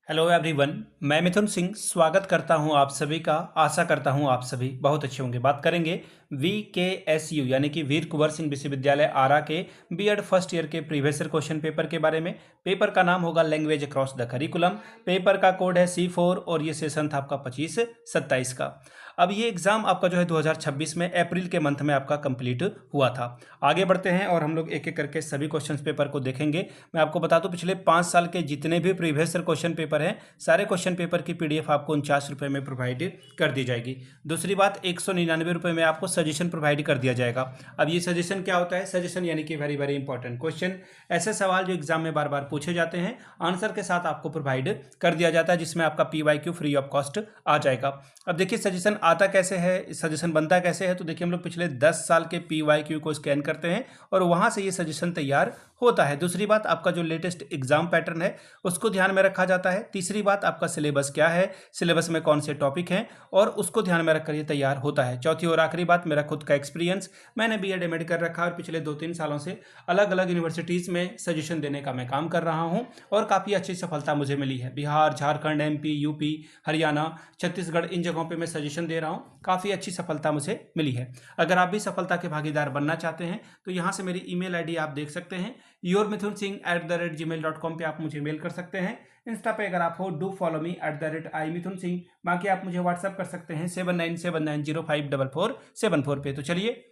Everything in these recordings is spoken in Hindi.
Hello everyone. मैं मिथुन सिंह स्वागत करता हूं आप सभी का। आशा करता हूं आप सभी बहुत अच्छे होंगे। बात करेंगे VKSU यानी कि वीर कुंवर सिंह विश्वविद्यालय आरा के बीएड फर्स्ट ईयर के प्रीवियस ईयर क्वेश्चन पेपर के बारे में। पेपर का नाम होगा language across the curriculum. Paper का कोड है C4 और ये सेशन था आपका 25-27 का। अब ये एग्जाम आपका जो है 2026 में अप्रैल के मंथ में आपका कंप्लीट हुआ था। आगे बढ़ते हैं और हम लोग एक एक करके सभी क्वेश्चन पेपर को देखेंगे। मैं आपको बता दूं पिछले 5 साल के जितने भी प्रीवियस ईयर क्वेश्चन पेपर हैं सारे क्वेश्चन पेपर की PDF आपको 49 रुपये में प्रोवाइड कर दी जाएगी। दूसरी बात 199 रुपये में आपको सजेशन प्रोवाइड कर दिया जाएगा। अब ये सजेशन क्या होता है? सजेशन यानी कि वेरी वेरी इंपॉर्टेंट क्वेश्चन, ऐसे सवाल जो एग्जाम में बार बार पूछे जाते हैं, आंसर के साथ आपको प्रोवाइड कर दिया जाता है, जिसमें आपका PYQ फ्री ऑफ कॉस्ट आ जाएगा। अब देखिए सजेशन आता कैसे है, सजेशन बनता कैसे है, तो देखिए हम लोग पिछले 10 साल के PYQ को स्कैन करते हैं और वहां से ये सजेशन तैयार होता है। दूसरी बात आपका जो लेटेस्ट एग्जाम पैटर्न है उसको ध्यान में रखा जाता है। तीसरी बात आपका सिलेबस क्या है, सिलेबस में कौन से टॉपिक हैं और उसको ध्यान में रखकर ये तैयार होता है। चौथी और आखिरी बात मेरा खुद का एक्सपीरियंस, मैंने BEd MAd कर रखा है और पिछले 2-3 सालों से अलग अलग यूनिवर्सिटीज़ में सजेशन देने का मैं काम कर रहा हूँ और काफ़ी अच्छी सफलता मुझे मिली है। बिहार, झारखंड, MP, UP, हरियाणा, छत्तीसगढ़, इन जगहों पर मैं सजेशन दे रहा हूँ, काफ़ी अच्छी सफलता मुझे मिली है। अगर आप भी सफलता के भागीदार बनना चाहते हैं तो यहाँ से मेरी email ID आप देख सकते हैं, yourmithunsingh@gmail.com पे आप मुझे मेल कर सकते हैं। इंस्टा पे अगर आप हो डू फॉलो मी @imithunsingh। बाकी आप मुझे व्हाट्सअप कर सकते हैं 7979054474 पे। तो चलिए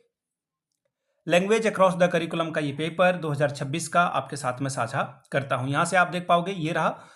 लैंग्वेज अक्रॉस द करिकुलम का ये पेपर 2026 का आपके साथ में साझा करता हूँ। यहाँ से आप देख पाओगे ये रहा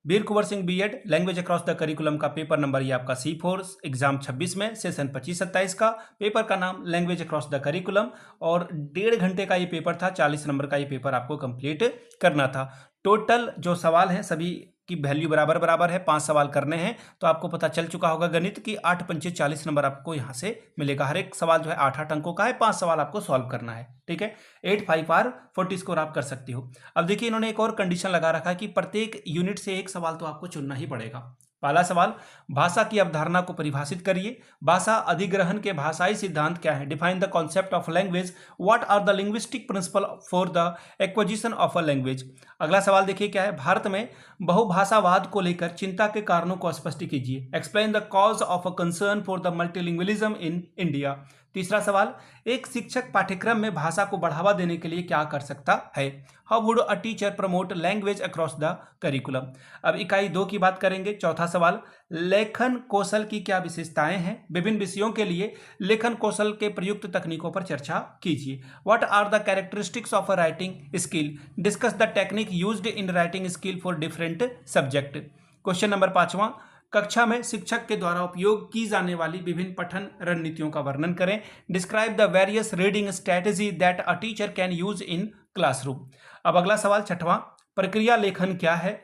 Veer Kunwar Singh BEd language across the curriculum का पेपर नंबर, ये आपका C4 एग्जाम 26 में सेशन 25-27 का। पेपर का नाम लैंग्वेज अक्रॉस द करिकुलम और 1.5 घंटे का ये पेपर था। 40 नंबर का ये पेपर आपको कंप्लीट करना था। टोटल जो सवाल हैं सभी की वैल्यू बराबर बराबर है। 5 सवाल करने हैं तो आपको पता चल चुका होगा गणित की 8 पंचे 40 नंबर आपको यहाँ से मिलेगा। हर एक सवाल जो है 8-8 अंकों का है। 5 सवाल आपको सॉल्व करना है, ठीक है। 8-5 40 स्कोर आप कर सकती हो। अब देखिए इन्होंने एक और कंडीशन लगा रखा है कि प्रत्येक यूनिट से एक सवाल तो आपको चुनना ही पड़ेगा। पहला सवाल, भाषा की अवधारणा को परिभाषित करिए। भाषा अधिग्रहण के भाषाई सिद्धांत क्या है? Define the concept of language. What are the linguistic principle for the acquisition of a language. अगला सवाल देखिए क्या है, भारत में बहुभाषावाद को लेकर चिंता के कारणों को स्पष्ट कीजिए। Explain the cause of a concern for the multilingualism in India. तीसरा सवाल, एक शिक्षक पाठ्यक्रम में भाषा को बढ़ावा देने के लिए क्या कर सकता है? How would a teacher promote language across the curriculum. अब इकाई 2 की बात करेंगे। चौथा सवाल, लेखन कौशल की क्या विशेषताएं हैं? विभिन्न विषयों के लिए लेखन कौशल के प्रयुक्त तकनीकों पर चर्चा कीजिए। What are the characteristics of a writing skill. Discuss the technique used in writing skill for different subject. Question number 5वां, कक्षा में शिक्षक के द्वारा उपयोग की जाने वाली विभिन्न पठन रणनीतियों का वर्णन करें। Describe the various reading strategy that a teacher can use in classroom. अब अगला सवाल 6वां, प्रक्रिया लेखन क्या है?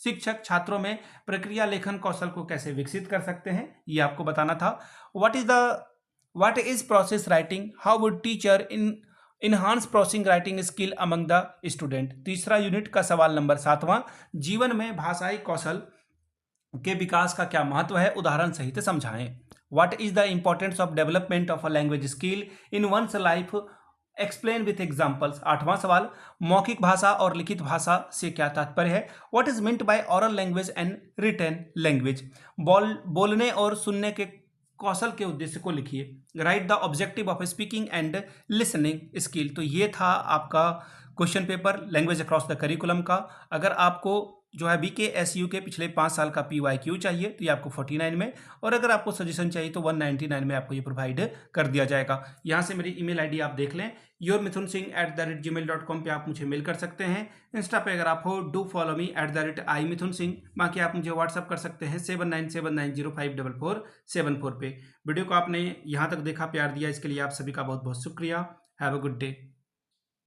शिक्षक छात्रों में प्रक्रिया लेखन कौशल को कैसे विकसित कर सकते हैं, ये आपको बताना था। What is process writing. How would teacher enhance processing writing skill among the student. तीसरा यूनिट का सवाल नंबर 7वां, जीवन में भाषाई कौशल के विकास का क्या महत्व है, उदाहरण सहित समझाएं। What is the importance of development of a language skill in one's life, explain with examples. 8वां सवाल, मौखिक भाषा और लिखित भाषा से क्या तात्पर्य है? What is meant by oral language and written language. बोलने और सुनने के कौशल के उद्देश्य को लिखिए। Write the objective of speaking and listening skill. तो ये था आपका question paper language across the curriculum का। अगर आपको जो है VKSU के पिछले 5 साल का PYQ चाहिए तो ये आपको 49 में, और अगर आपको सजेशन चाहिए तो 199 में आपको ये प्रोवाइड कर दिया जाएगा। यहाँ से मेरी email ID आप देख लें, yourmithunsingh@gmail.com पे आप मुझे मेल कर सकते हैं। इंस्टा पे अगर आप हो डू फॉलो मी @imithunsingh। बाकी आप मुझे व्हाट्सअप कर सकते हैं 7979054474 पे। वीडियो को आपने यहाँ तक देखा, प्यार दिया, इसके लिए आप सभी का बहुत बहुत शुक्रिया। Have a good day.